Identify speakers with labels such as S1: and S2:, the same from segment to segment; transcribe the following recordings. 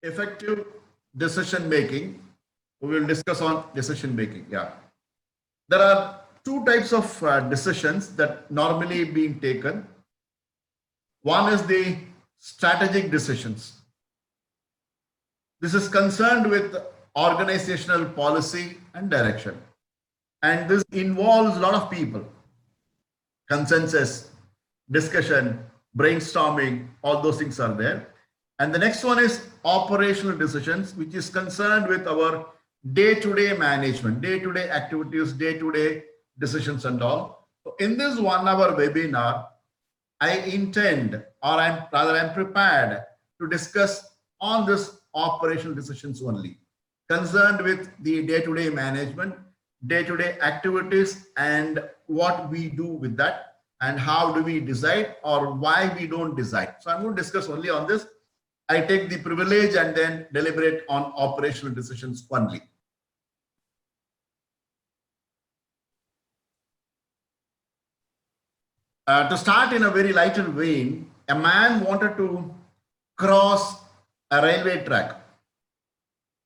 S1: effective decision making. We will discuss on decision making. Yeah. There are two types of decisions that normally being taken. One is the strategic decisions. This is concerned with organizational policy and direction. And this involves a lot of people, consensus, discussion, brainstorming, all those things are there. And the next one is operational decisions, which is concerned with our day-to-day management, day-to-day activities, day-to-day decisions and all. So in this 1 hour webinar, I intend, or I'm prepared to discuss on this operational decisions only, concerned with the day-to-day management, day-to-day activities, and what we do with that, and how do we decide or why we don't decide. So I'm going to discuss only on this. I take the privilege and then deliberate on operational decisions only. To start in a very lighter vein, a man wanted to cross a railway track.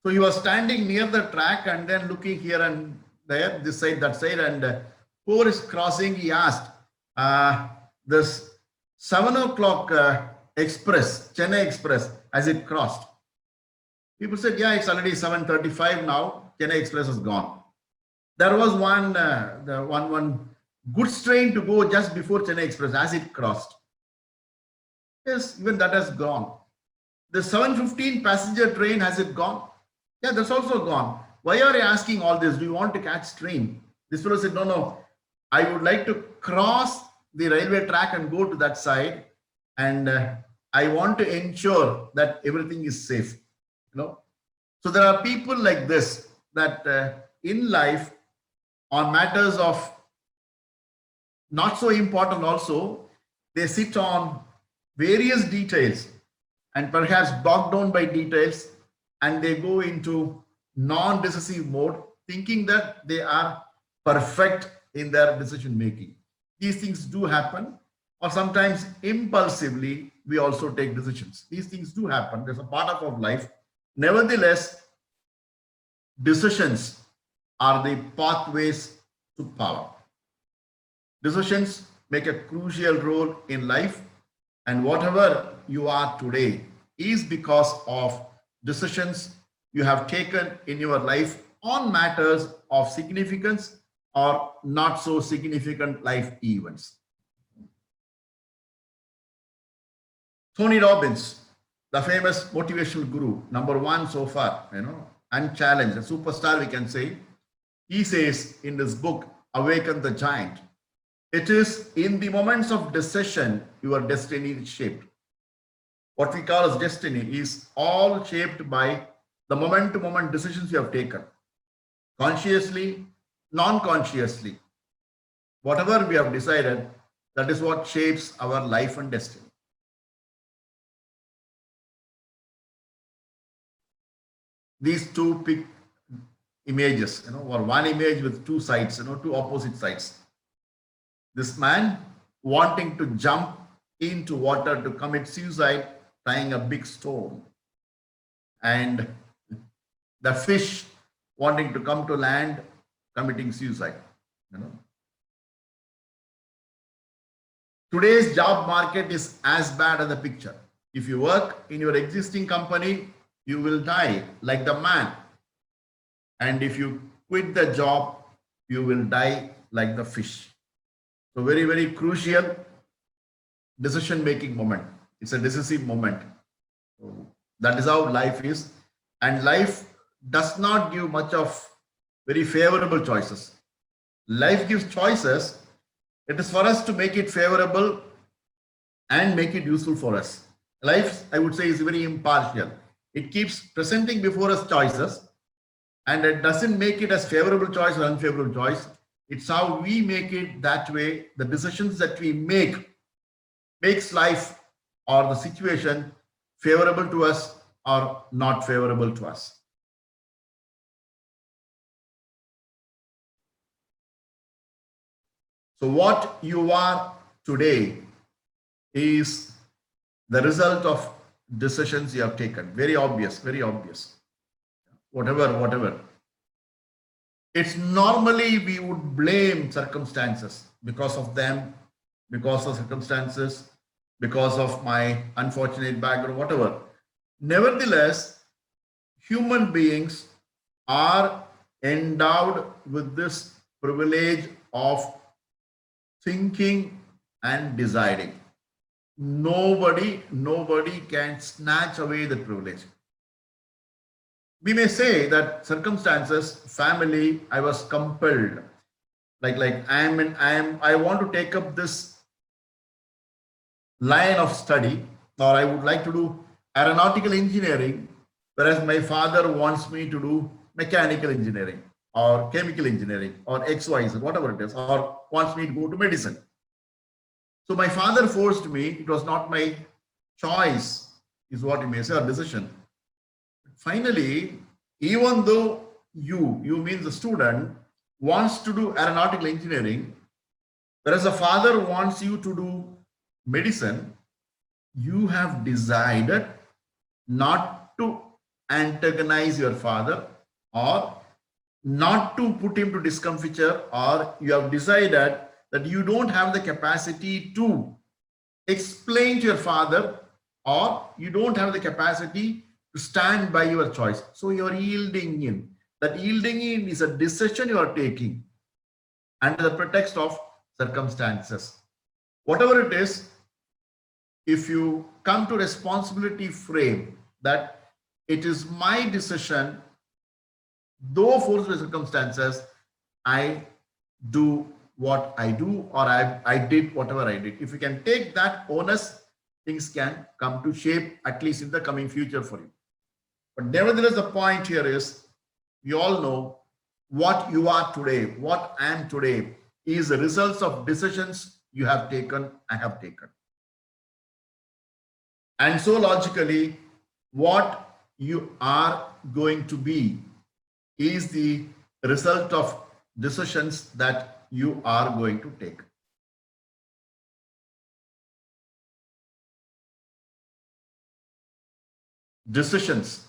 S1: So he was standing near the track and then looking here and there, this side, that side, and who is crossing, he asked, this 7 o'clock express, Chennai Express, has it crossed? People said, yeah, it's already 7:35 now, Chennai Express is gone. There was one goods train to go just before Chennai Express, has it crossed? Yes, even that has gone. The 7:15 passenger train, has it gone? Yeah, that's also gone. Why are you asking all this? Do you want to catch train? This fellow said, no, I would like to cross the railway track and go to that side, and I want to ensure that everything is safe. So there are people like this that in life, on matters of not so important also, they sit on various details and perhaps bogged down by details, and they go into non-decisive mode, thinking that they are perfect in their decision making. These things do happen, or sometimes impulsively we also take decisions. These things do happen. There's a part of our life. Nevertheless, decisions are the pathways to power. Decisions make a crucial role in life, and whatever you are today is because of decisions you have taken in your life on matters of significance or not so significant life events. Tony Robbins, the famous motivational guru, #1 so far, unchallenged, a superstar we can say, he says in this book, Awaken the Giant, it is in the moments of decision your destiny is shaped. What we call as destiny is all shaped by the moment-to-moment decisions you have taken, consciously, non-consciously. Whatever we have decided, that is what shapes our life and destiny. These two big images, or one image with two sides, two opposite sides. This man wanting to jump into water to commit suicide, tying a big stone, and the fish wanting to come to land, committing suicide. Today's job market is as bad as the picture. If you work in your existing company, you will die like the man. And if you quit the job, you will die like the fish. So very, very crucial decision-making moment. It's a decisive moment. So that is how life is. And life does not give much of very favorable choices. Life gives choices. It is for us to make it favorable and make it useful for us. Life, I would say, is very impartial. It keeps presenting before us choices, and it doesn't make it as favorable choice or unfavorable choice. It's how we make it that way. The decisions that we makes life or the situation favorable to us or not favorable to us. So what you are today is the result of decisions you have taken. Very obvious, very obvious. Whatever. It's normally we would blame circumstances because of them, because of circumstances, because of my unfortunate background, whatever. Nevertheless, human beings are endowed with this privilege of thinking and deciding. Nobody can snatch away the privilege. We may say that circumstances, family, I was compelled. Like I want to take up this line of study, or I would like to do aeronautical engineering, whereas my father wants me to do mechanical engineering or chemical engineering or XYZ, whatever it is, or wants me to go to medicine. So my father forced me. It was not my choice, is what you may say, or decision. Finally, even though you means the student, wants to do aeronautical engineering, whereas the father wants you to do medicine, you have decided not to antagonize your father or not to put him to discomfiture, or you have decided that you don't have the capacity to explain to your father, or you don't have the capacity to stand by your choice. So you're yielding in. That yielding in is a decision you are taking under the pretext of circumstances. Whatever it is, if you come to responsibility frame that it is my decision, though forced by circumstances, I do what I do, or I did whatever I did. If you can take that onus, things can come to shape, at least in the coming future for you. But nevertheless, the point here is, we all know what you are today, what I am today, is the results of decisions you have taken, I have taken. And so logically, what you are going to be is the result of decisions that you are going to take. Decisions.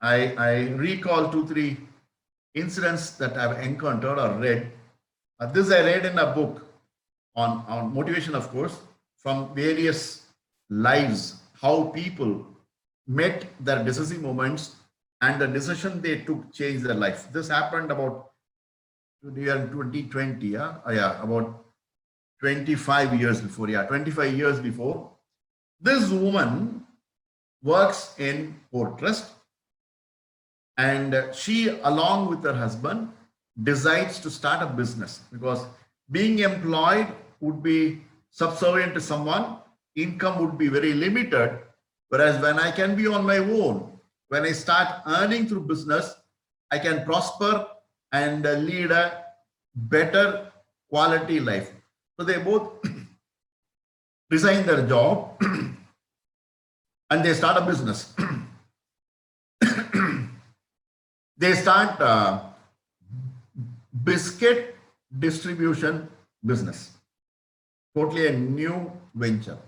S1: I recall 2-3 incidents that I've encountered or read. This I read in a book on motivation, of course, from various lives, how people met their decisive moments and the decision they took changed their life. This happened about the year 2020, about 25 years before. 25 years before. This woman works in Port Trust, and she, along with her husband, decides to start a business, because being employed would be subservient to someone, income would be very limited, whereas when I can be on my own, when I start earning through business, I can prosper and lead a better quality life. So they both resign their job and they start a business. They start biscuit distribution business, totally a new venture.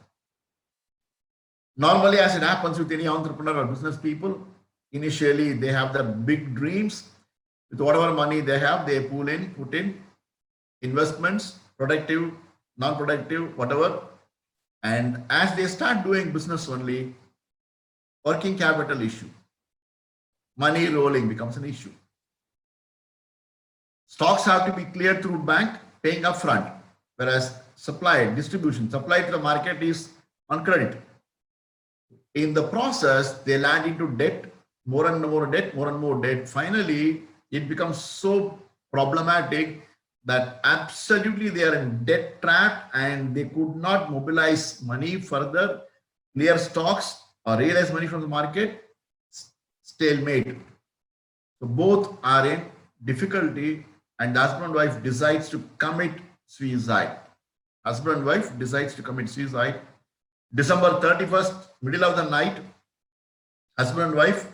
S1: Normally, as it happens with any entrepreneur or business people, initially they have the big dreams. With whatever money they have, they put in investments, productive, non-productive, whatever. And as they start doing business only, working capital issue, money rolling becomes an issue. Stocks have to be cleared through bank, paying upfront, whereas supply to the market is on credit. In the process, they land into debt, more and more debt. Finally, it becomes so problematic that absolutely they are in debt trap and they could not mobilize money further, clear stocks or realize money from the market, stalemate. So both are in difficulty, and the husband and wife decides to commit suicide. Husband and wife decides to commit suicide. December 31st, middle of the night, husband and wife,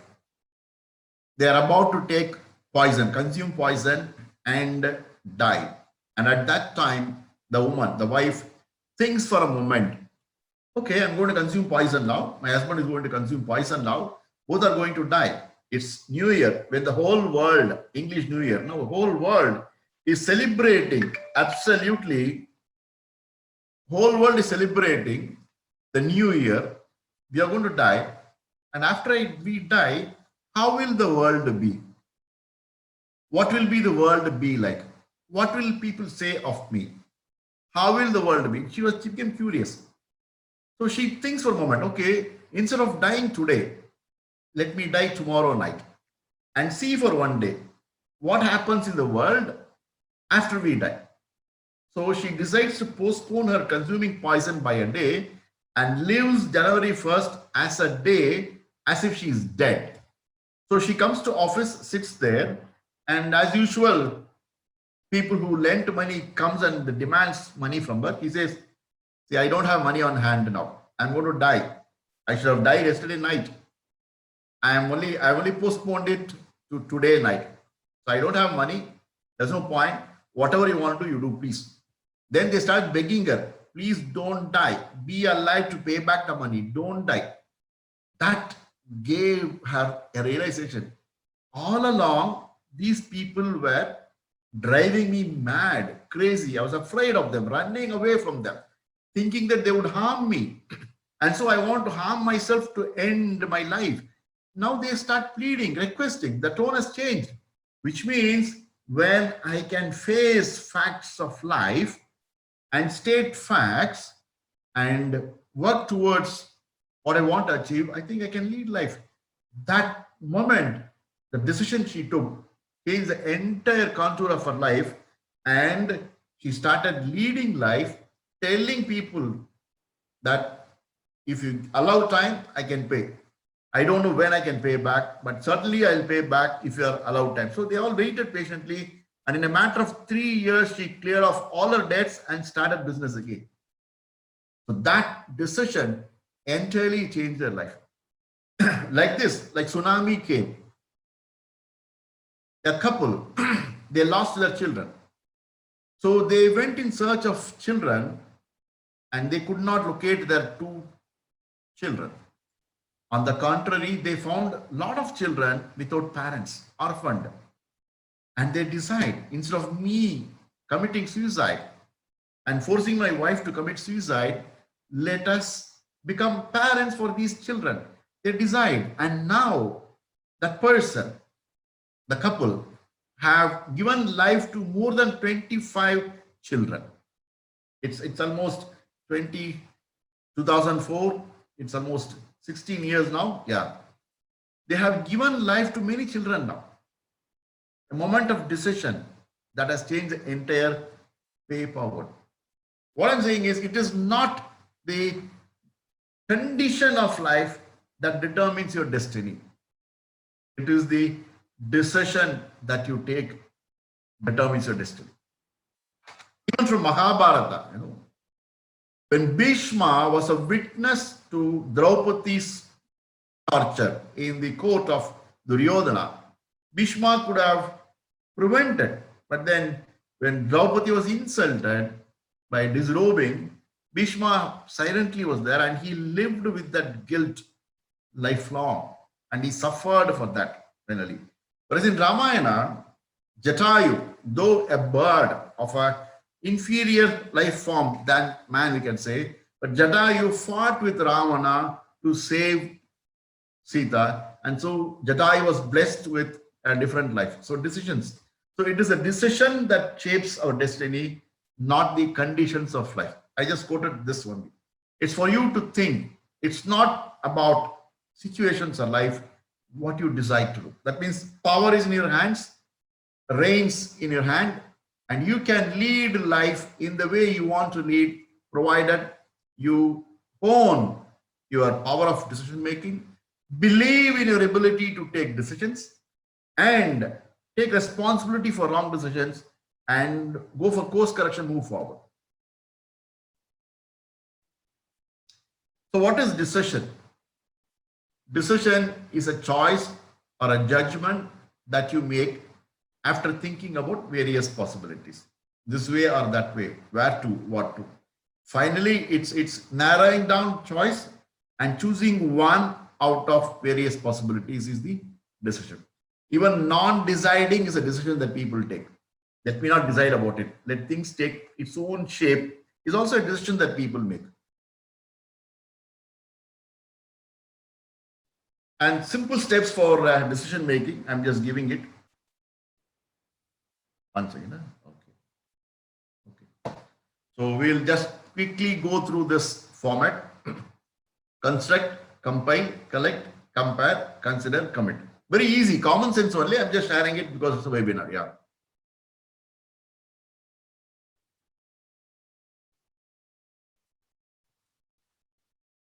S1: they are about to take poison, consume poison and die. And at that time, the woman, the wife, thinks for a moment Okay, I'm going to consume poison now. My husband is going to consume poison now. Both are going to die. It's New Year when the whole world, English New Year, no, the whole world is celebrating. Absolutely, whole world is celebrating the New Year. We are going to die, and after we die, how will the world be? What will be the world be like? What will people say of me? How will the world be? She became curious. So she thinks for a moment, okay, instead of dying today, let me die tomorrow night and see for one day what happens in the world after we die. So she decides to postpone her consuming poison by a day and lives January 1st as a day as if she is dead. So she comes to office, sits there, and as usual, people who lent money comes and demands money from her. He says, see, I don't have money on hand now. I'm going to die. I should have died yesterday night. I only postponed it to today night. So I don't have money. There's no point. Whatever you want to do, you do, please. Then they start begging her, please don't die. Be alive to pay back the money. Don't die. That gave her a realization. All along, these people were driving me mad, crazy. I was afraid of them, running away from them, thinking that they would harm me. And so I want to harm myself to end my life. Now they start pleading, requesting. The tone has changed, which means when I can face facts of life and state facts and work towards what I want to achieve, I think I can lead life. That moment, the decision she took changed the entire contour of her life, and she started leading life, telling people that if you allow time, I can pay. I don't know when I can pay back, but certainly I'll pay back if you are allowed time. So they all waited patiently, and in a matter of 3 years, she cleared off all her debts and started business again. So that decision entirely changed their life. Like this, like tsunami came. A couple, they lost their children. So they went in search of children and they could not locate their two children. On the contrary, they found a lot of children without parents, orphaned. And they decide, instead of me committing suicide and forcing my wife to commit suicide, let us become parents for these children. They decide, and now that person, the couple, have given life to more than 25 children. It's almost 2004. It's almost 16 years now. Yeah. They have given life to many children now. A moment of decision that has changed the entire way forward. What I'm saying is, it is not the condition of life that determines your destiny. It is the decision that you take determines your destiny. Even from Mahabharata, when Bhishma was a witness to Draupadi's torture in the court of Duryodhana, Bhishma could have prevented. But then when Draupadi was insulted by disrobing, Bhishma silently was there and he lived with that guilt lifelong, and he suffered for that finally. Whereas in Ramayana, Jatayu, though a bird of an inferior life form than man, we can say, but Jatayu fought with Ravana to save Sita, and so Jatayu was blessed with a different life. So decisions. So it is a decision that shapes our destiny, not the conditions of life. I just quoted this one. It's for you to think. It's not about situations of life, what you decide to do. That means power is in your hands, reins in your hand, and you can lead life in the way you want to lead, provided you own your power of decision making, believe in your ability to take decisions, and take responsibility for wrong decisions, and go for course correction, move forward. So what is decision? Decision is a choice or a judgment that you make after thinking about various possibilities. This way or that way, where to, what to. Finally, it's narrowing down choice and choosing one out of various possibilities is the decision. Even non-deciding is a decision that people take. Let me not decide about it. Let things take its own shape is also a decision that people make. And simple steps for decision making, I'm just giving it. One second. Okay. So we'll just quickly go through this format. Construct, compile, collect, compare, consider, commit. Very easy, common sense only. I'm just sharing it because it's a webinar. Yeah.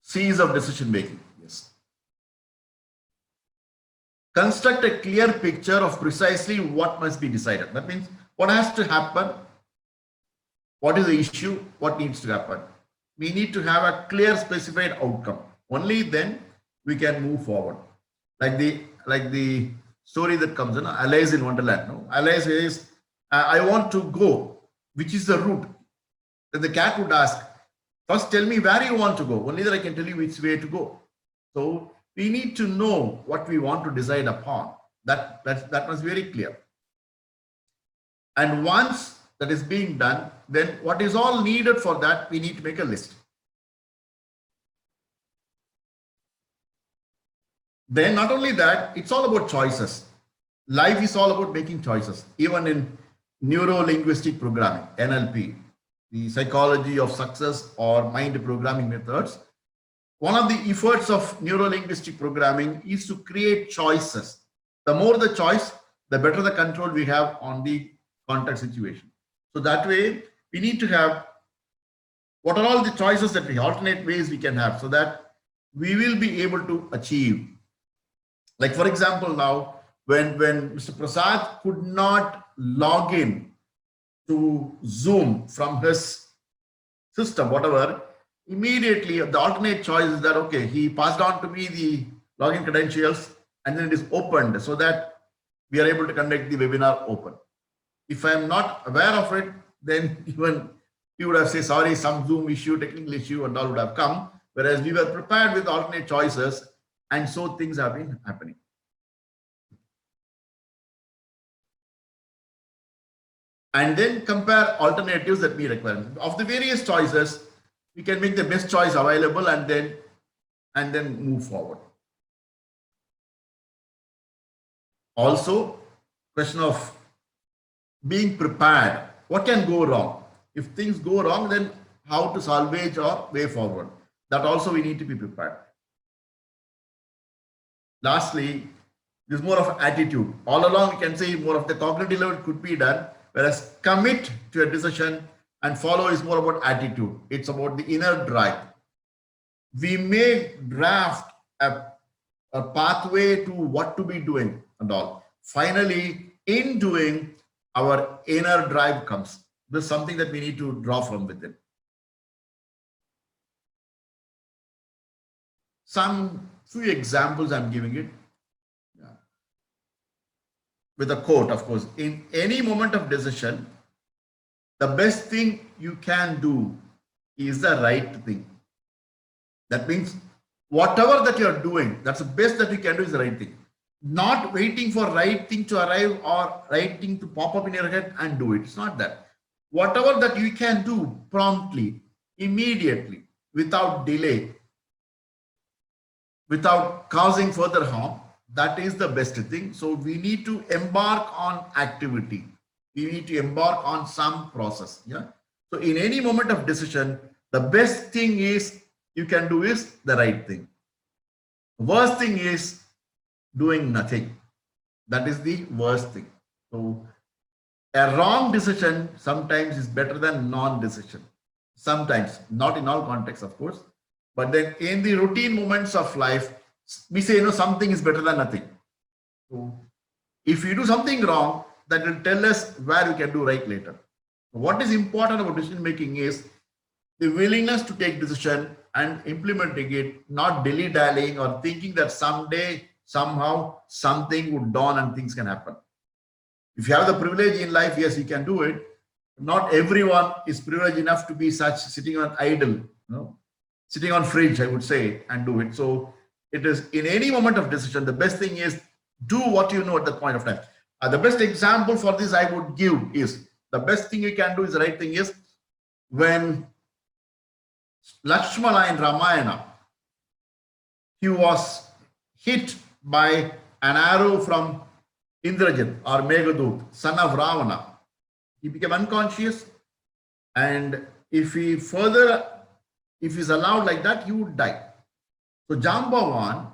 S1: C's of decision making. Yes. Construct a clear picture of precisely what must be decided. That means what has to happen, what is the issue, what needs to happen. We need to have a clear specified outcome. Only then we can move forward. Like the story that comes, Alice in Wonderland. No? Alice says, I want to go. Which is the route? Then the cat would ask, first tell me where you want to go. Only then I can tell you which way to go. So we need to know what we want to decide upon. That was very clear. And once that is being done, then what is all needed for that, we need to make a list. Then not only that, it's all about choices. Life is all about making choices. Even in neuro-linguistic programming, NLP, the psychology of success or mind programming methods, one of the efforts of neuro-linguistic programming is to create choices. The more the choice, the better the control we have on the contact situation. So that way, we need to have what are all the choices that we alternate ways we can have so that we will be able to achieve. Like for example, now when Mr. Prasad could not log in to Zoom from his system, whatever, immediately the alternate choice is that, okay, he passed on to me the login credentials and then it is opened so that we are able to conduct the webinar open. If I am not aware of it, then even we would have said, sorry, some Zoom issue, technical issue and all would have come, whereas we were prepared with alternate choices and so things have been happening. And then compare alternatives that we require. Of the various choices, we can make the best choice available and then move forward. Also, question of being prepared. What can go wrong? If things go wrong, then how to salvage or way forward. That also we need to be prepared. Lastly, this is more of attitude. All along, we can say more of the cognitive level could be done, whereas commit to a decision and follow is more about attitude. It's about the inner drive. We may draft a pathway to what to be doing and all. Finally, in doing, our inner drive comes. This is something that we need to draw from within. Some few examples I'm giving it. Yeah. With a quote, of course. In any moment of decision, the best thing you can do is the right thing. That means whatever that you're doing, that's the best that you can do is the right thing. Not waiting for right thing to arrive or right thing to pop up in your head and do it. It's not that. Whatever that you can do promptly, immediately, without delay, without causing further harm, that is the best thing. So we need to embark on activity. We need to embark on some process. Yeah. So in any moment of decision, the best thing is you can do is the right thing. The worst thing is doing nothing. That is the worst thing. So a wrong decision sometimes is better than non-decision. Sometimes, not in all contexts, of course. But then in the routine moments of life, we say, something is better than nothing. So if you do something wrong, that will tell us where we can do right later. What is important about decision making is the willingness to take decision and implementing it, not dilly-dallying or thinking that someday, somehow, something would dawn and things can happen. If you have the privilege in life, yes, you can do it. Not everyone is privileged enough to be such sitting on idle, sitting on fridge, I would say, and do it. So it is in any moment of decision, the best thing is do what you know at that point of time. The best example for this I would give is the best thing you can do is the right thing is when Lakshmana in Ramayana, he was hit by an arrow from Indrajit or Meghadut, son of Ravana. He became unconscious, and if he's allowed like that, he would die. So Jambavan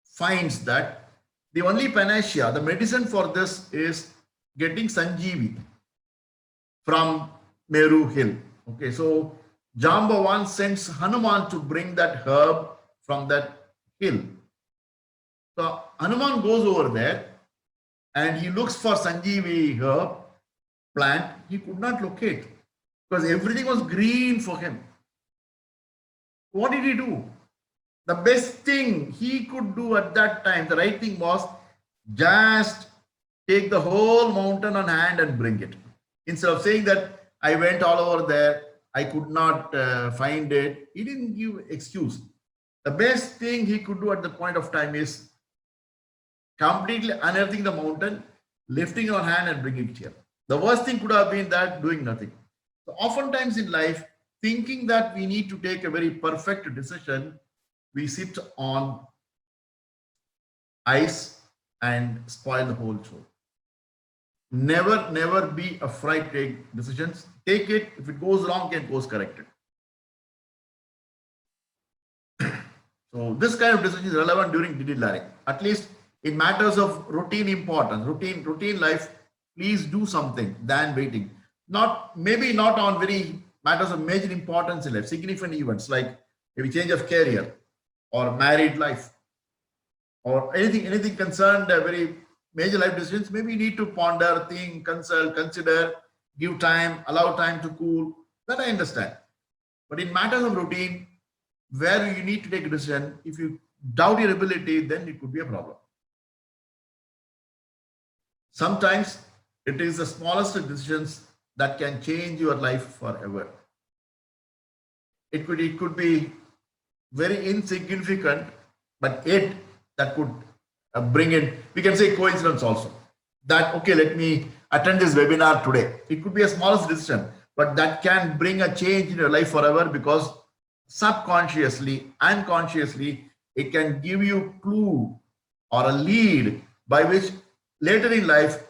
S1: finds that the only panacea, the medicine for this is getting Sanjeevi from Meru Hill. Okay, so Jambavan sends Hanuman to bring that herb from that hill. So Hanuman goes over there and he looks for Sanjeevi herb plant. He could not locate because everything was green for him. What did he do? The best thing he could do at that time, the right thing was just take the whole mountain on hand and bring it. Instead of saying that I went all over there, I could not find it, he didn't give excuse. The best thing he could do at the point of time is completely unearthing the mountain, lifting your hand and bringing it here. The worst thing could have been that doing nothing. So oftentimes in life, thinking that we need to take a very perfect decision, we sit on ice and spoil the whole show. Never be afraid to take decisions. Take it. If it goes wrong, can course correct it. So this kind of decision is relevant during didi learning. At least in matters of routine importance, routine life, please do something than waiting. Maybe not on very matters of major importance in life, significant events like maybe change of career or married life or anything concerned very major life decisions. Maybe you need to ponder, think, consult, consider, give time, allow time to cool. That I understand. But in matters of routine, where you need to take a decision, if you doubt your ability, then it could be a problem. Sometimes it is the smallest decisions that can change your life forever. It could be very insignificant, but that could bring in, we can say coincidence also. That, okay, let me attend this webinar today. It could be a smallest decision, but that can bring a change in your life forever because subconsciously, unconsciously, it can give you a clue or a lead by which later in life,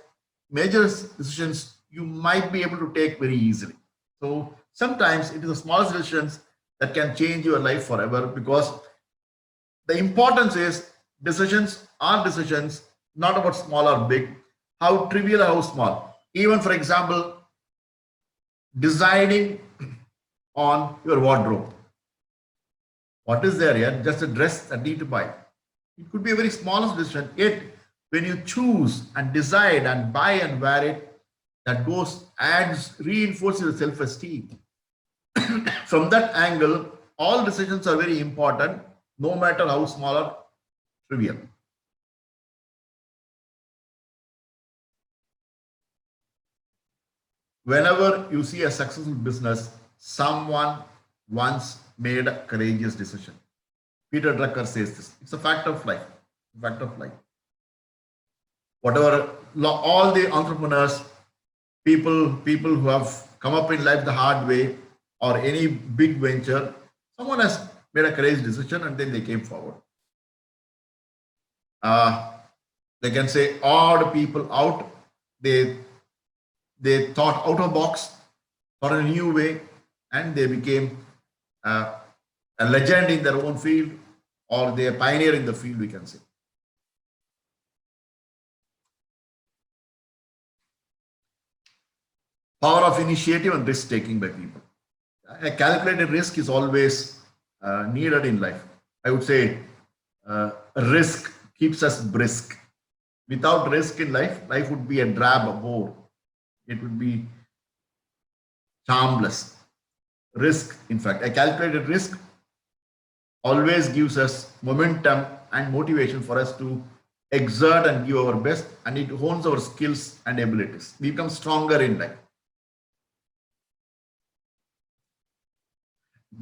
S1: major decisions you might be able to take very easily. So sometimes it is the smallest decisions that can change your life forever because the importance is decisions are decisions, not about small or big, how trivial or how small. Even for example, deciding on your wardrobe. What is there here? Just a dress that you need to buy. It could be a very smallest decision. Yet when you choose and decide and buy and wear it, that reinforces your self-esteem. From that angle, all decisions are very important, no matter how small or trivial. Whenever you see a successful business, someone once made a courageous decision. Peter Drucker says this. It's a fact of life. Fact of life. Whatever, all the entrepreneurs, people who have come up in life the hard way or any big venture, someone has made a courageous decision and then they came forward. They can say odd people out. They thought out of box for a new way and they became a legend in their own field or they are pioneer in the field, we can say. Power of initiative and risk taking by people. A calculated risk is always needed in life. I would say risk keeps us brisk. Without risk in life, life would be a drab, a bore. It would be charmless. Risk, in fact, a calculated risk always gives us momentum and motivation for us to exert and give our best, and it hones our skills and abilities. We become stronger in life.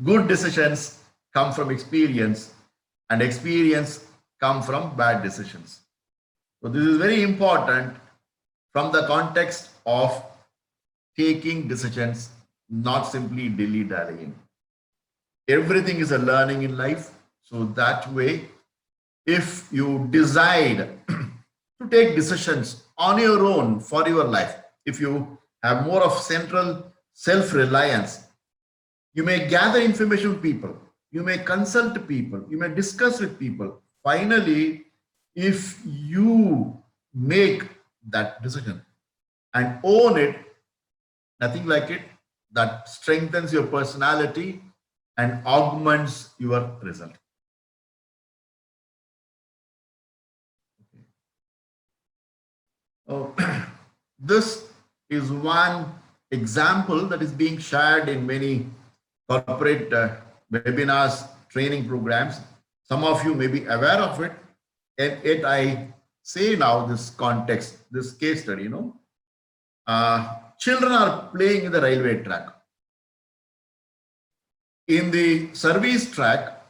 S1: Good decisions come from experience, and experience come from bad decisions. So this is very important from the context of taking decisions, not simply dilly-dallying. Everything is a learning in life. So that way, if you decide to take decisions on your own for your life, if you have more of central self-reliance, you may gather information from people, you may consult people, you may discuss with people. Finally, if you make that decision and own it, nothing like it, that strengthens your personality and augments your result. Oh, this is one example that is being shared in many corporate webinars, training programs. Some of you may be aware of it, and yet I say now this context, this case study, children are playing in the railway track. In the service track,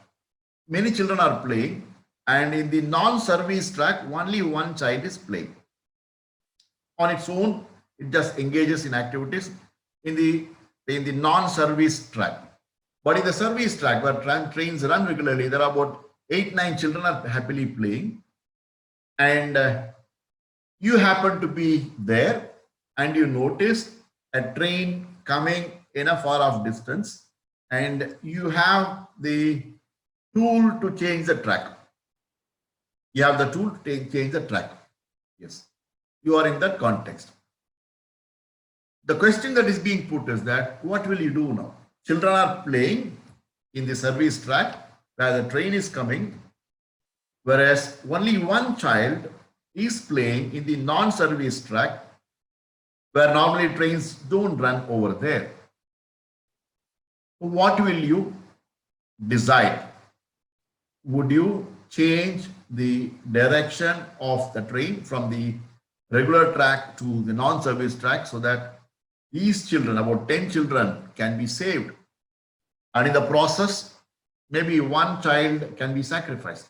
S1: many children are playing, and in the non-service track, only one child is playing. On its own, it just engages in activities in the non-service track. But in the service track, where trains run regularly, there are about 8-9 children are happily playing, and you happen to be there, and you notice a train coming in a far off distance, and you have the tool to change the track. You have the tool to change the track. Yes, you are in that context. The question that is being put is that, what will you do now? Children are playing in the service track where the train is coming, whereas only one child is playing in the non-service track where normally trains don't run over there. What will you decide? Would you change the direction of the train from the regular track to the non-service track so that these children, about 10 children, can be saved? And in the process, maybe one child can be sacrificed.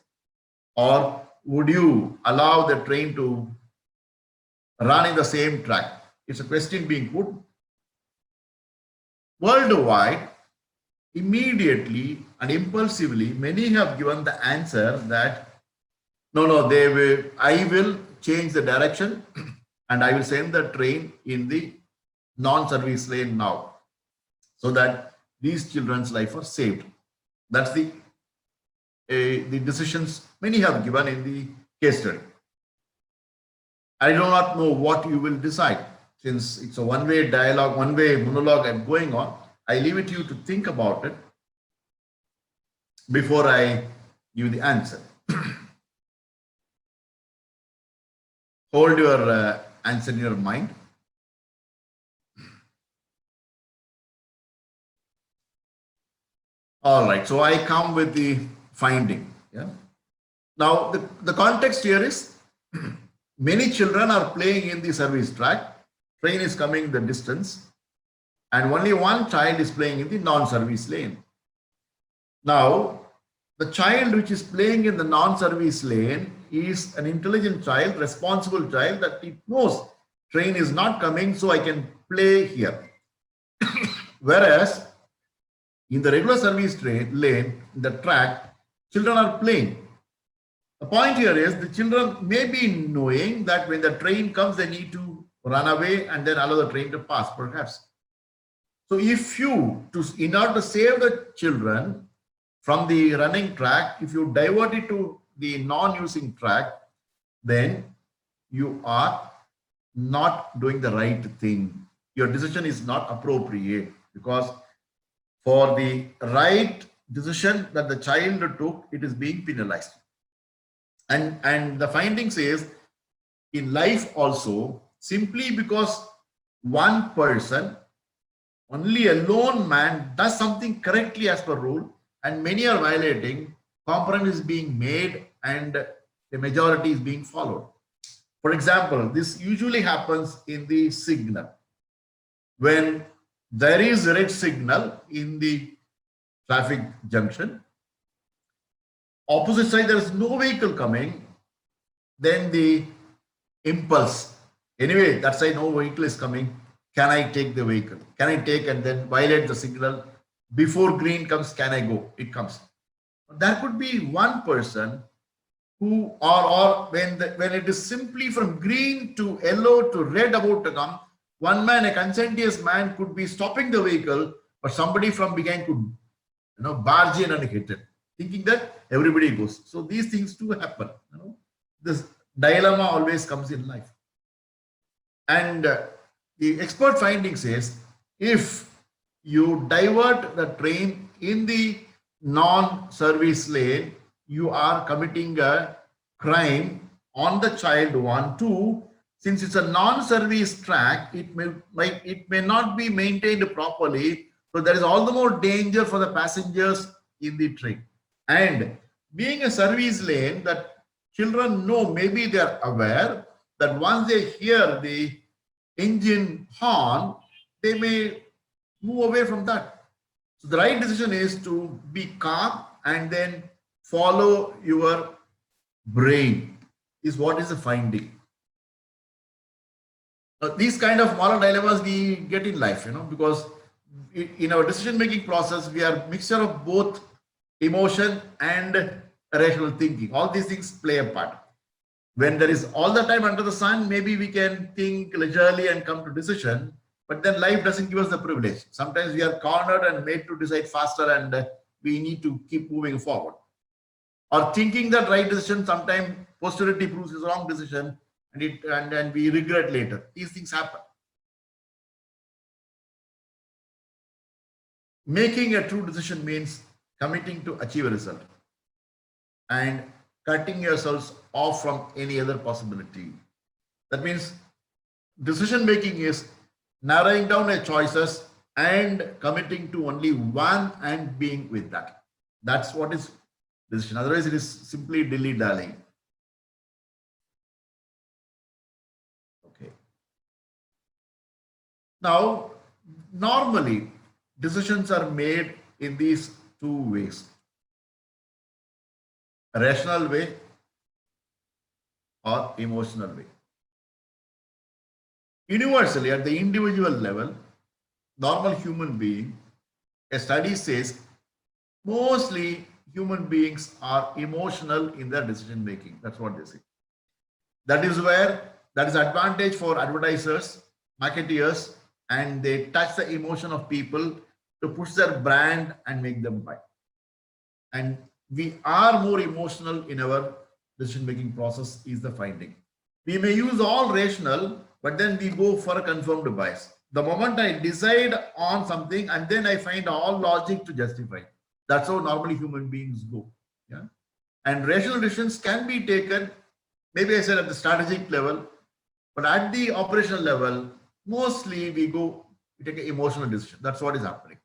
S1: Or would you allow the train to run in the same track? It's a question being put. Worldwide, immediately and impulsively, many have given the answer that no, I will change the direction and I will send the train in the non-service lane now so that these children's life are saved. That's the decisions many have given in the case study. I do not know what you will decide. Since it's a one-way dialogue, one-way monologue I'm going on, I leave it to you to think about it before I give the answer. Hold your answer in your mind. All right, so I come with the finding. Yeah. Now, the context here is many children are playing in the service track. Train is coming the distance, and only one child is playing in the non-service lane. Now, the child which is playing in the non-service lane is an intelligent child, responsible child, that it knows train is not coming, so I can play here. Whereas in the regular service lane, in the track, children are playing. The point here is the children may be knowing that when the train comes, they need to run away and then allow the train to pass, perhaps. So if you, in order to save the children from the running track, if you divert it to the non-using track, then you are not doing the right thing. Your decision is not appropriate, because for the right decision that the child took, it is being penalized. And the finding says in life also, simply because one person, only a lone man, does something correctly as per rule, and many are violating, compromise is being made and the majority is being followed. For example, this usually happens in the signal. When there is a red signal in the traffic junction. Opposite side, there is no vehicle coming. Then the impulse. Anyway, that side, no vehicle is coming. Can I take the vehicle? Can I take and then violate the signal? Before green comes, can I go? It comes. There could be one person who, or when it is simply from green to yellow to red about to come, one man, a conscientious man, could be stopping the vehicle, but somebody from behind could, barge in and hit it, thinking that everybody goes. So these things do happen. This dilemma always comes in life. And the expert finding says, if you divert the train in the non-service lane, you are committing a crime on the child. 1, 2, since it's a non-service track, it may not be maintained properly. So there is all the more danger for the passengers in the train. And being a service lane, that children know, maybe they are aware that once they hear the engine horn, they may move away from that. So the right decision is to be calm and then follow your brain, is what is the finding. These kind of moral dilemmas we get in life, because in our decision-making process, we are a mixture of both emotion and rational thinking. All these things play a part. When there is all the time under the sun, maybe we can think leisurely and come to decision, but then life doesn't give us the privilege. Sometimes we are cornered and made to decide faster, and we need to keep moving forward. Or thinking that right decision, sometimes posterity proves is wrong decision, and we regret later. These things happen. Making a true decision means committing to achieve a result and cutting yourselves off from any other possibility. That means decision making is narrowing down your choices and committing to only one and being with that. That's what is decision. Otherwise, it is simply dilly-dallying. Okay. Now, normally, decisions are made in these two ways: a rational way or emotional way. Universally, at the individual level, normal human being, a study says mostly human beings are emotional in their decision making. That's what they say. That is advantage for advertisers, marketeers, and they touch the emotion of people to push their brand and make them buy. And we are more emotional in our decision-making process, is the finding. We may use all rational, but then we go for a confirmed bias. The moment I decide on something, and then I find all logic to justify. That's how normally human beings go. Yeah. And rational decisions can be taken, maybe I said at the strategic level, but at the operational level, mostly we take an emotional decision. That's what is happening.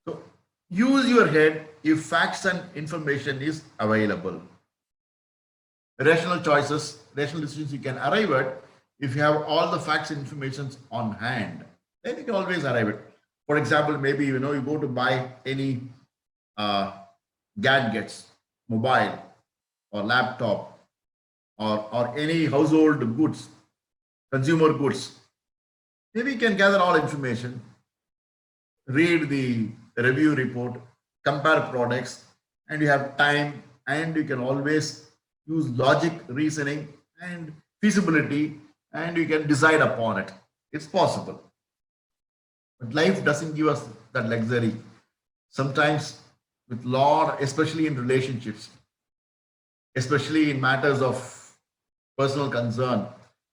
S1: So use your head if facts and information is available. Rational choices, rational decisions you can arrive at if you have all the facts and information on hand. Then you can always arrive at. For example, maybe you go to buy any gadgets, mobile or laptop or any household goods, consumer goods. Maybe you can gather all information, read the review report, compare products, and you have time, and you can always use logic, reasoning, and feasibility, and you can decide upon it. It's possible. But life doesn't give us that luxury. Sometimes with law, especially in relationships, especially in matters of personal concern,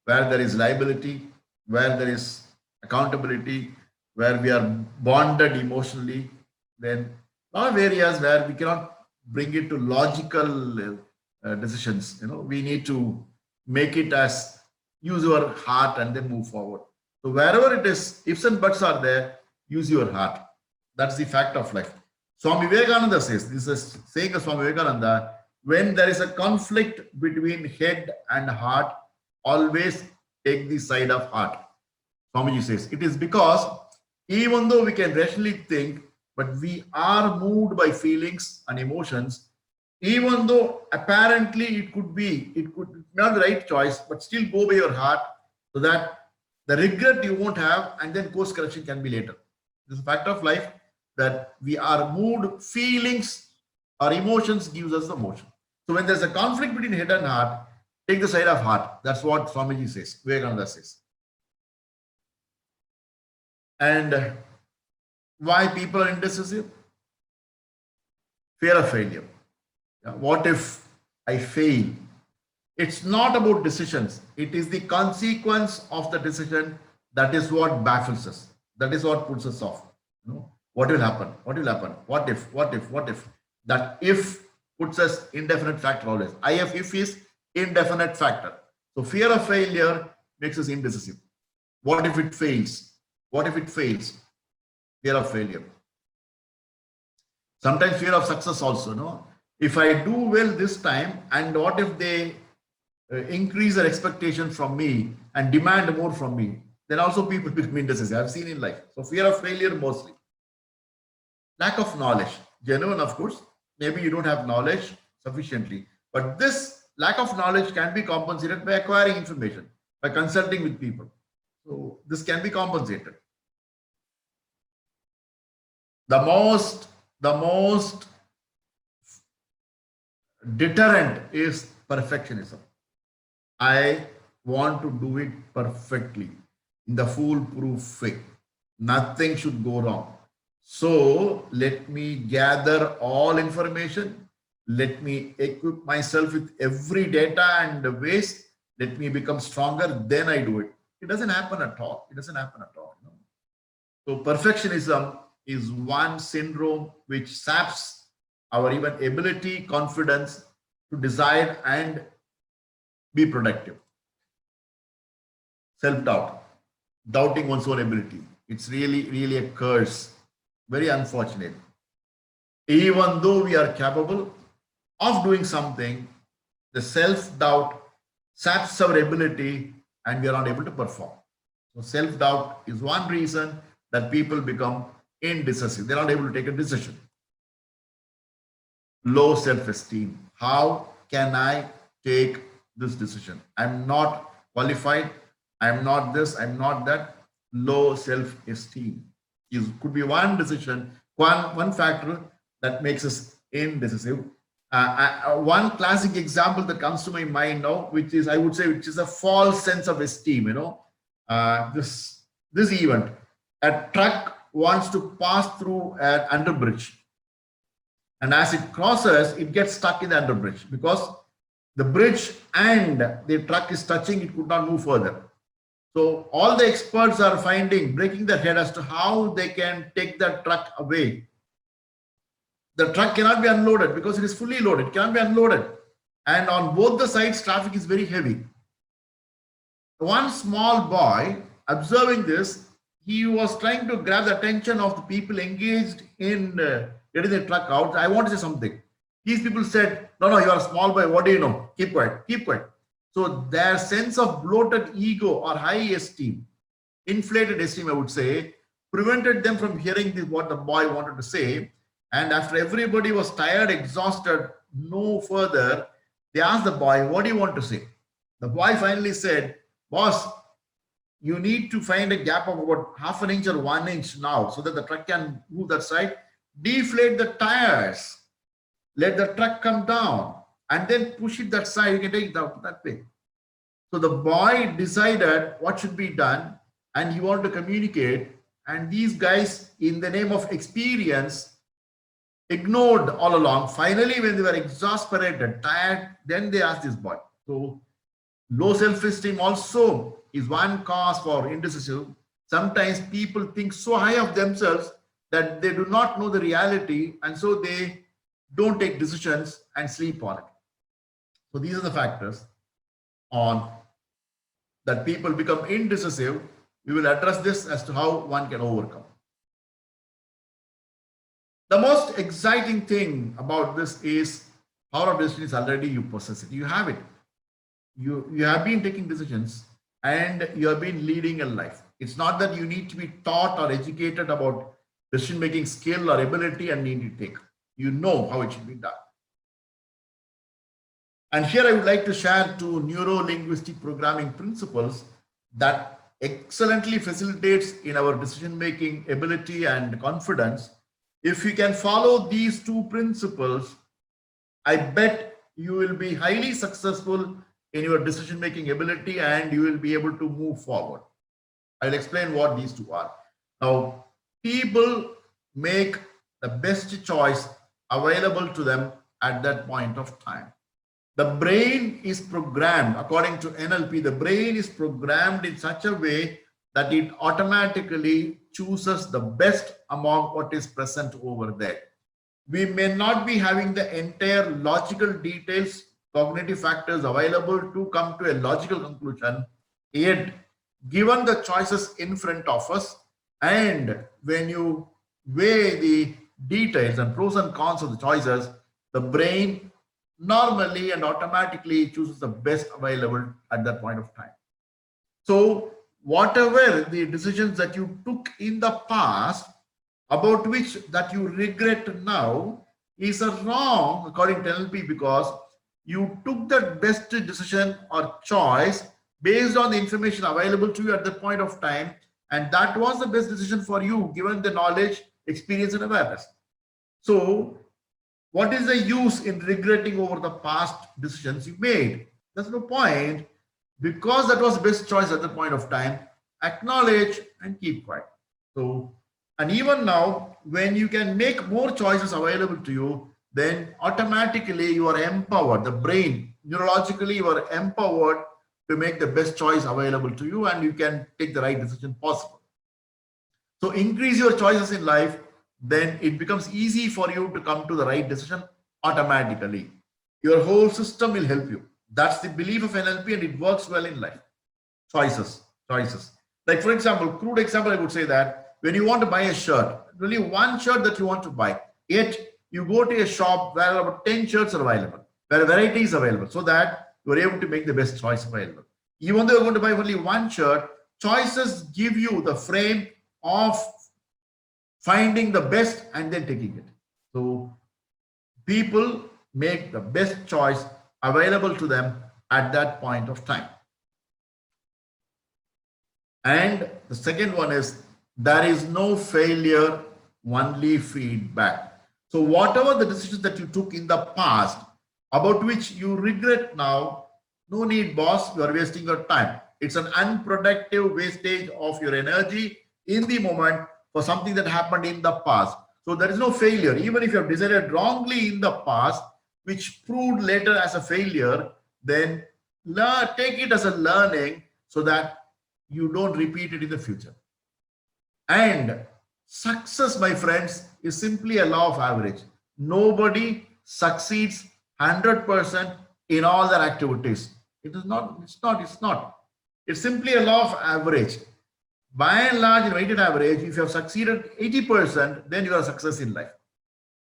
S1: where there is liability, where there is accountability, where we are bonded emotionally, then a lot of areas where we cannot bring it to logical decisions. We need to make it as use your heart and then move forward. So wherever it is, ifs and buts are there, use your heart. That's the fact of life. Swami Vivekananda says, this is saying of Swami Vivekananda, when there is a conflict between head and heart, always take the side of heart. Swamiji says, it is because even though we can rationally think, but we are moved by feelings and emotions, even though apparently it could not the right choice, but still go by your heart so that the regret you won't have, and then course correction can be later. This is a fact of life that we are moved, feelings or emotions gives us the motion. So when there's a conflict between head and heart, take the side of heart. That's what Swamiji says, Vivekananda says. And why people are indecisive? Fear of failure. What if I fail? It's not about decisions. It is the consequence of the decision that is what baffles us. That is what puts us off. What will happen? What will happen? What if? What if? What if? That if puts us indefinite factor always. If is indefinite factor. So fear of failure makes us indecisive. What if it fails? What if it fails? Fear of failure. Sometimes fear of success also. No, if I do well this time, and what if they increase their expectation from me and demand more from me? Then also people become indecisive. I've seen in life. So fear of failure mostly. Lack of knowledge. Genuine, of course. Maybe you don't have knowledge sufficiently. But this lack of knowledge can be compensated by acquiring information, by consulting with people. So this can be compensated. The most deterrent is perfectionism. I want to do it perfectly in the foolproof way. Nothing should go wrong. So let me gather all information. Let me equip myself with every data and ways. Let me become stronger. Then I do it. It doesn't happen at all. It doesn't happen at all. So perfectionism is one syndrome which saps our even ability, confidence to decide and be productive. Self-doubt, doubting one's own ability. It's really a curse. Very unfortunate. Even though we are capable of doing something, the self-doubt saps our ability and we are not able to perform. So self-doubt is one reason that people become indecisive. They're not able to take a decision. Low self-esteem. How can I take this decision? I'm not qualified. I'm not this. I'm not that. Low self-esteem could be one decision, one factor that makes us indecisive. One classic example that comes to my mind now, which is, I would say, which is a false sense of esteem. This event, a truck wants to pass through an underbridge, and as it crosses, it gets stuck in the underbridge because the bridge and the truck is touching. It could not move further. So all the experts are breaking their head as to how they can take that truck away. The truck cannot be unloaded because it is fully loaded. It cannot be unloaded. And on both the sides, traffic is very heavy. One small boy, observing this, he was trying to grab the attention of the people engaged in getting the truck out. I want to say something. These people said, no, you are a small boy. What do you know? Keep quiet, keep quiet. So their sense of bloated ego or high esteem, inflated esteem, I would say, prevented them from hearing what the boy wanted to say. And after everybody was tired, exhausted, no further, they asked the boy, what do you want to say? The boy finally said, boss, you need to find a gap of about half an inch or 1 inch now so that the truck can move that side. Deflate the tires. Let the truck come down and then push it that side. You can take it out that way. So the boy decided what should be done and he wanted to communicate. And these guys, in the name of experience, ignored all along. Finally, when they were exasperated, tired, then they asked this boy. So low self-esteem also is one cause for indecision. Sometimes people think so high of themselves that they do not know the reality, and so they don't take decisions and sleep on it. So these are the factors on that people become indecisive. We will address this as to how one can overcome. The most exciting thing about this is power of decision is already you possess it. You have it. You have been taking decisions and you have been leading a life. It's not that you need to be taught or educated about decision making skill or ability and need to take. You know how it should be done. And here I would like to share two neuro-linguistic programming principles that excellently facilitates in our decision-making ability and confidence. If you can follow these two principles, I bet you will be highly successful in your decision-making ability and you will be able to move forward. I'll explain what these two are. Now, people make the best choice available to them at that point of time. The brain is programmed, according to NLP, the brain is programmed in such a way that it automatically chooses the best among what is present over there. We may not be having the entire logical details, cognitive factors available to come to a logical conclusion, yet given the choices in front of us, and when you weigh the details and pros and cons of the choices, the brain normally and automatically chooses the best available at that point of time. So whatever the decisions that you took in the past about which that you regret now is a wrong according to NLP, because you took the best decision or choice based on the information available to you at that point of time, and that was the best decision for you given the knowledge, experience and awareness. So what is the use in regretting over the past decisions you made? There's no point, because that was the best choice at the point of time. Acknowledge and keep quiet. So, and even now, when you can make more choices available to you, then automatically you are empowered. The brain, neurologically, you are empowered to make the best choice available to you, and you can take the right decision possible. So increase your choices in life, then it becomes easy for you to come to the right decision automatically. Your whole system will help you. That's the belief of NLP, and it works well in life. Choices. Like for example, crude example, I would say that when you want to buy a shirt, only one shirt that you want to buy, yet you go to a shop where about 10 shirts are available, where a variety is available, so that you are able to make the best choice available. Even though you're going to buy only one shirt, choices give you the frame of finding the best and then taking it. So people make the best choice available to them at that point of time. And the second one is, there is no failure, only feedback. So whatever the decisions that you took in the past about which you regret now, no need, boss, you are wasting your time. It's an unproductive wastage of your energy in the moment for something that happened in the past. So there is no failure. Even if you have decided wrongly in the past, which proved later as a failure, then take it as a learning so that you don't repeat it in the future. And success, my friends, is simply a law of average. Nobody succeeds 100% in all their activities. It's not. It's simply a law of average. By and large, in weighted average, if you have succeeded 80%, then you are a success in life.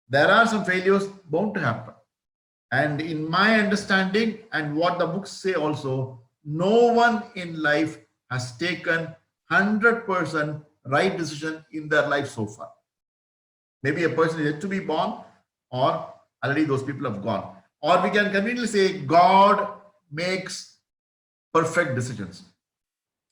S1: There are some failures bound to happen. And in my understanding and what the books say also, no one in life has taken 100% right decision in their life so far. Maybe a person is yet to be born, or already those people have gone. Or we can conveniently say God makes perfect decisions.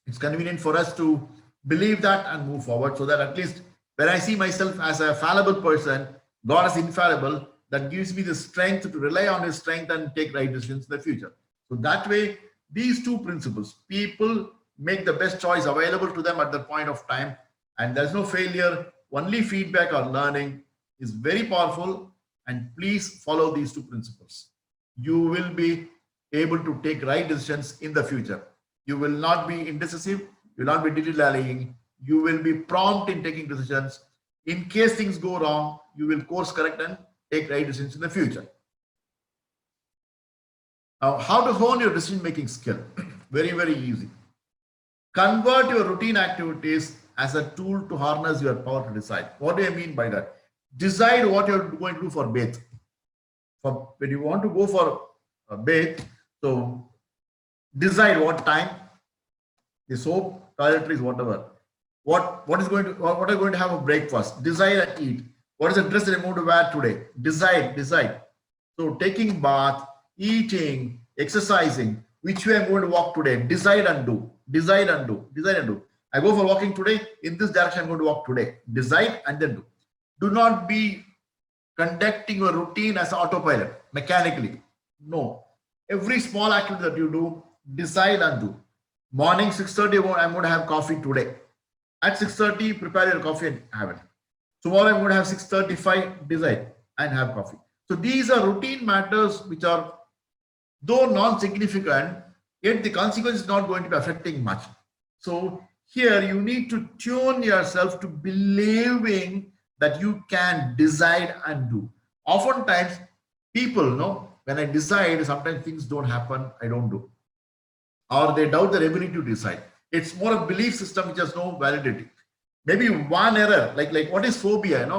S1: It's convenient for us to believe that and move forward, so that at least when I see myself as a fallible person, God is infallible. That gives me the strength to rely on his strength and take right decisions in the future. So that way, these two principles, people make the best choice available to them at the point of time, and there's no failure, only feedback or learning, is very powerful. And please follow these two principles. You will be able to take right decisions in the future. You will not be indecisive. You will not be dilly-dallying. You will be prompt in taking decisions. In case things go wrong, you will course correct and take right decisions in the future. Now, how to hone your decision-making skill? Very, very easy. Convert your routine activities as a tool to harness your power to decide. What do I mean by that? Decide what you're going to do for bath. When you want to go for a bath, so decide what time, the soap, toiletries, whatever. What is going to what are you going to have a breakfast? Decide and eat. What is the dress that I'm going to wear today? Decide. So taking bath, eating, exercising, which way I'm going to walk today? Decide and do. Decide and do. I go for walking today. In this direction, I'm going to walk today. Decide and then do. Do not be conducting your routine as autopilot, mechanically. No. Every small activity that you do, decide and do. Morning 6:30, I'm going to have coffee today. At 6:30, prepare your coffee and have it. Tomorrow I'm going to have 6:35, decide and have coffee. So these are routine matters which are, though non-significant, yet the consequence is not going to be affecting much. So here you need to tune yourself to believing that you can decide and do. Oftentimes, people know when I decide, sometimes things don't happen, I don't do. Or they doubt their ability to decide. It's more a belief system which has no validity. Maybe one error, like what is phobia?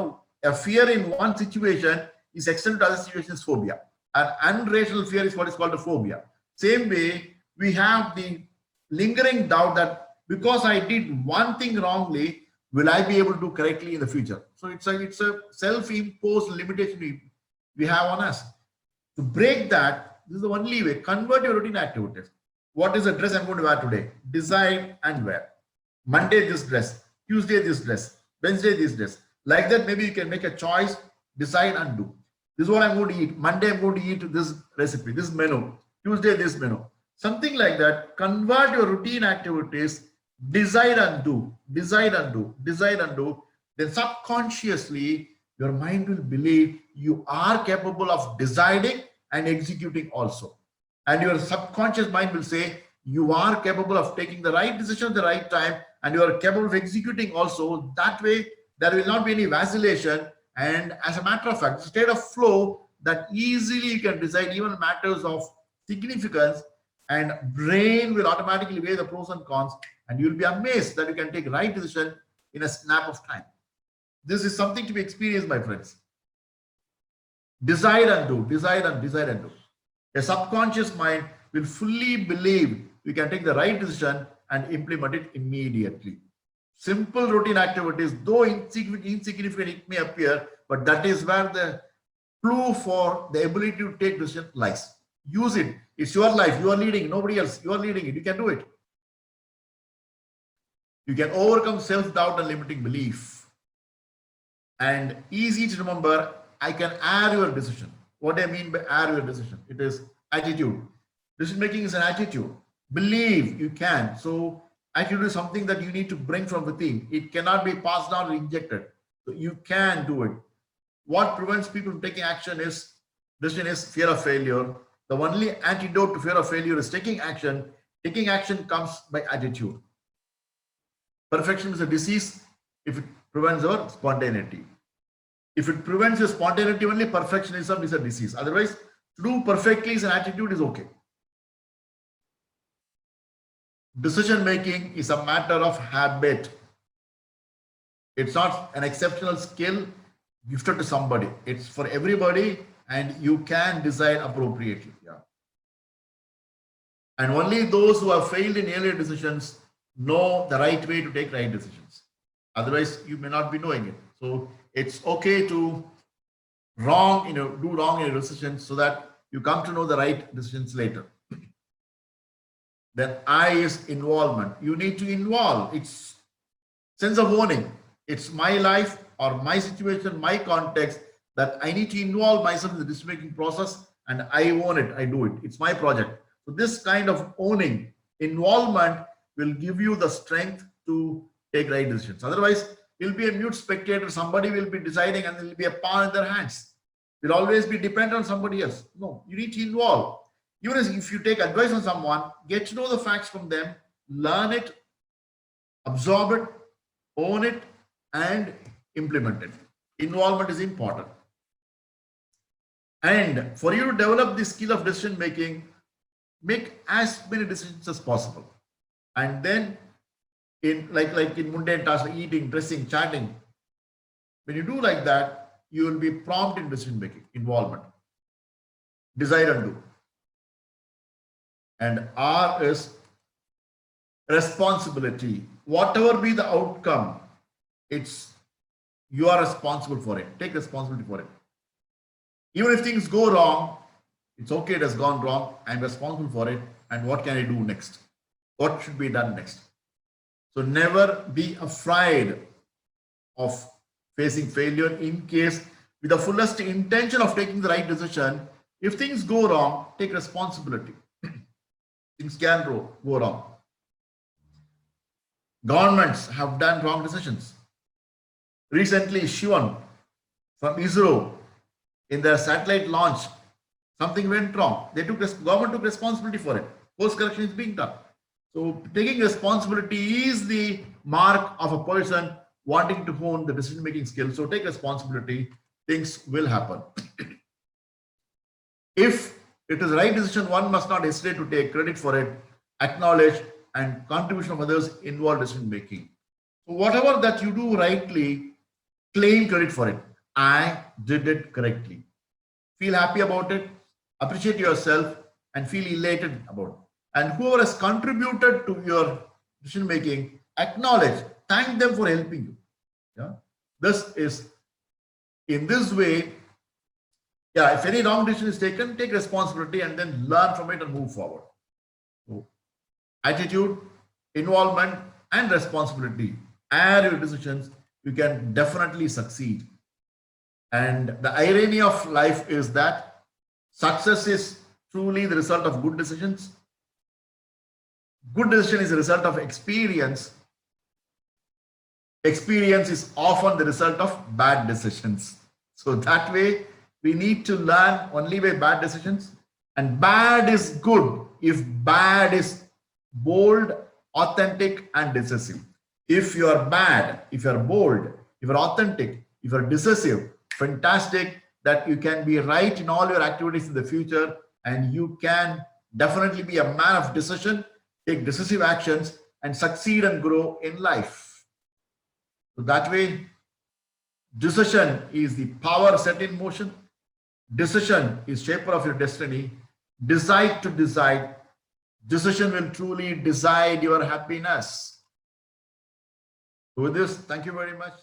S1: A fear in one situation is extended to other situations, phobia. An unrational fear is what is called a phobia. Same way, we have the lingering doubt that because I did one thing wrongly, will I be able to do correctly in the future? So it's a self-imposed limitation we have on us. To break that, this is the only way. Convert your routine activities. What is the dress I'm going to wear today? Decide and wear. Monday, this dress. Tuesday, this dress. Wednesday, this dress. Like that, maybe you can make a choice, decide and do. This is what I'm going to eat. Monday, I'm going to eat this recipe, this menu. Tuesday, this menu. Something like that. Convert your routine activities, decide and do. Decide and do. Decide and do. Then subconsciously, your mind will believe you are capable of deciding and executing also. And your subconscious mind will say, you are capable of taking the right decision at the right time, and you are capable of executing also. That way, there will not be any vacillation. And as a matter of fact, state of flow that easily you can decide even matters of significance, and brain will automatically weigh the pros and cons, and you will be amazed that you can take right decision in a snap of time. This is something to be experienced, my friends. Decide and do, decide and do. A subconscious mind will fully believe you can take the right decision and implement it immediately. Simple routine activities, though insignificant it may appear, but that is where the clue for the ability to take decision lies. Use it. It's your life. You are leading, nobody else. You are leading it. You can do it. You can overcome self-doubt and limiting belief. And easy to remember, I can air your decision. What do I mean by air your decision? It is attitude. Decision making is an attitude. Believe you can. So attitude is something that you need to bring from within. It cannot be passed down or injected. So you can do it. What prevents people from taking action is fear of failure. The only antidote to fear of failure is taking action. Taking action comes by attitude. Perfection is a disease if it prevents our spontaneity. If it prevents your spontaneity only, perfectionism is a disease. Otherwise, to do perfectly is an attitude is okay. Decision making is a matter of habit. It's not an exceptional skill gifted to somebody. It's for everybody, and you can decide appropriately. Yeah. And only those who have failed in earlier decisions know the right way to take right decisions. Otherwise, you may not be knowing it. So it's okay to do wrong in your decisions so that you come to know the right decisions later. Then I is involvement. You need to involve. It's sense of owning. It's my life or my situation, my context, that I need to involve myself in the decision-making process, and I own it. I do it. It's my project. So this kind of owning, involvement, will give you the strength to take right decisions. Otherwise, you'll be a mute spectator. Somebody will be deciding and there will be a pawn in their hands. You'll always be dependent on somebody else. No, you need to involve. Even if you take advice on someone, get to know the facts from them, learn it, absorb it, own it, and implement it. Involvement is important. And for you to develop the skill of decision making, make as many decisions as possible. And then in mundane tasks, eating, dressing, chatting, when you do like that, you will be prompt in decision making, involvement. Decide and do. And R is responsibility. Whatever be the outcome, you are responsible for it. Take responsibility for it. Even if things go wrong, it's okay, it has gone wrong. I'm responsible for it. And what can I do next? What should be done next? So never be afraid of facing failure in case, with the fullest intention of taking the right decision. If things go wrong, take responsibility. Things can go wrong. Governments have done wrong decisions. Recently, Shivan from ISRO, in their satellite launch, something went wrong. Government took responsibility for it. Course correction is being done. So taking responsibility is the mark of a person wanting to hone the decision-making skills. So take responsibility, things will happen. If it is the right decision, one must not hesitate to take credit for it, acknowledge, and contribution of others involved decision-making. So whatever that you do rightly, claim credit for it. I did it correctly. Feel happy about it, appreciate yourself, and feel elated about it. And whoever has contributed to your decision making, acknowledge, thank them for helping you. Yeah, this is in this way. Yeah, if any wrong decision is taken, take responsibility and then learn from it and move forward. So, attitude, involvement, and responsibility are your decisions. You can definitely succeed. And the irony of life is that success is truly the result of good decisions. Good decision is a result of experience. Experience is often the result of bad decisions. So that way, we need to learn only by bad decisions. And bad is good if bad is bold, authentic, and decisive. If you are bad, if you are bold, if you are authentic, if you are decisive, fantastic that you can be right in all your activities in the future, and you can definitely be a man of decision, take decisive actions, and succeed and grow in life. So that way, decision is the power set in motion. Decision is shaper of your destiny. Decide to decide. Decision will truly decide your happiness. So with this, thank you very much.